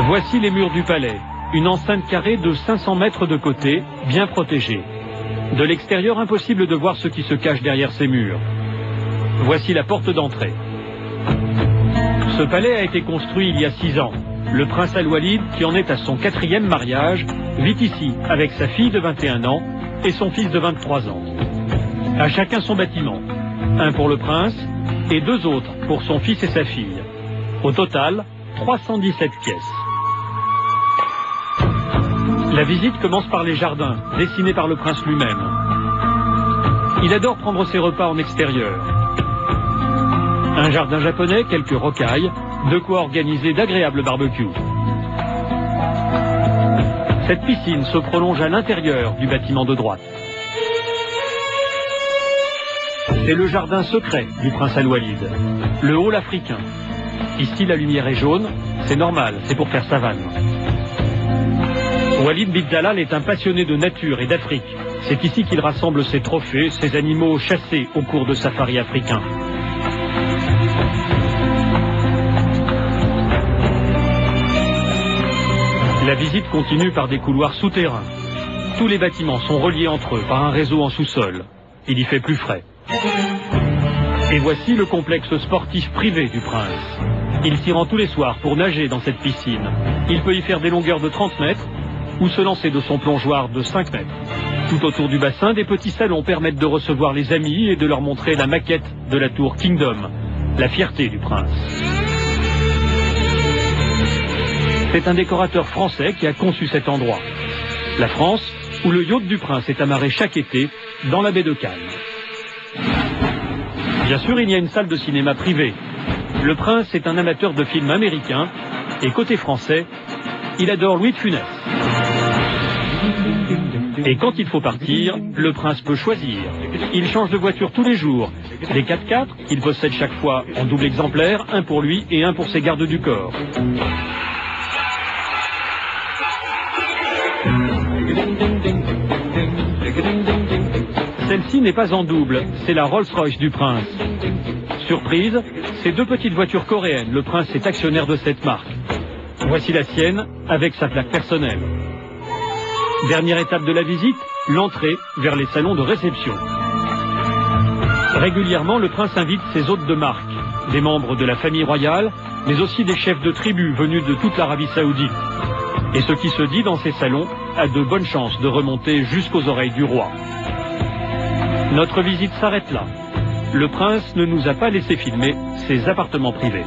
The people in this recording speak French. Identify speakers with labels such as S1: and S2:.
S1: Voici les murs du palais, une enceinte carrée de 500 mètres de côté, bien protégée. De l'extérieur, impossible de voir ce qui se cache derrière ces murs. Voici la porte d'entrée. Ce palais a été construit il y a 6 ans. Le prince Al-Walid, qui en est à son 4e mariage, vit ici avec sa fille de 21 ans et son fils de 23 ans. À chacun son bâtiment. Un pour le prince et 2 autres pour son fils et sa fille. Au total, 317 pièces. La visite commence par les jardins, dessinés par le prince lui-même. Il adore prendre ses repas en extérieur. Un jardin japonais, quelques rocailles, de quoi organiser d'agréables barbecues. Cette piscine se prolonge à l'intérieur du bâtiment de droite. C'est le jardin secret du prince Al-Walid, le hall africain. Ici, la lumière est jaune, c'est normal, c'est pour faire savane. Walid bin Talal est un passionné de nature et d'Afrique. C'est ici qu'il rassemble ses trophées, ses animaux chassés au cours de safaris africains. La visite continue par des couloirs souterrains. Tous les bâtiments sont reliés entre eux par un réseau en sous-sol. Il y fait plus frais. Et voici le complexe sportif privé du prince. Il s'y rend tous les soirs pour nager dans cette piscine. Il peut y faire des longueurs de 30 mètres ou se lancer de son plongeoir de 5 mètres. Tout autour du bassin, des petits salons permettent de recevoir les amis et de leur montrer la maquette de la tour Kingdom, la fierté du prince. C'est un décorateur français qui a conçu cet endroit. La France, où le yacht du prince est amarré chaque été dans la baie de Cannes. Bien sûr, il y a une salle de cinéma privée. Le prince est un amateur de films américains et côté français, il adore Louis de Funès. Et quand il faut partir, le prince peut choisir. Il change de voiture tous les jours. Des 4x4 qu'il possède chaque fois en double exemplaire, un pour lui et un pour ses gardes du corps. Celle-ci n'est pas en double, c'est la Rolls-Royce du prince. Surprise, ces 2 petites voitures coréennes, le prince est actionnaire de cette marque. Voici la sienne, avec sa plaque personnelle. Dernière étape de la visite, l'entrée vers les salons de réception. Régulièrement, le prince invite ses hôtes de marque, des membres de la famille royale, mais aussi des chefs de tribu venus de toute l'Arabie Saoudite. Et ce qui se dit dans ces salons a de bonnes chances de remonter jusqu'aux oreilles du roi. Notre visite s'arrête là. Le prince ne nous a pas laissé filmer ses appartements privés.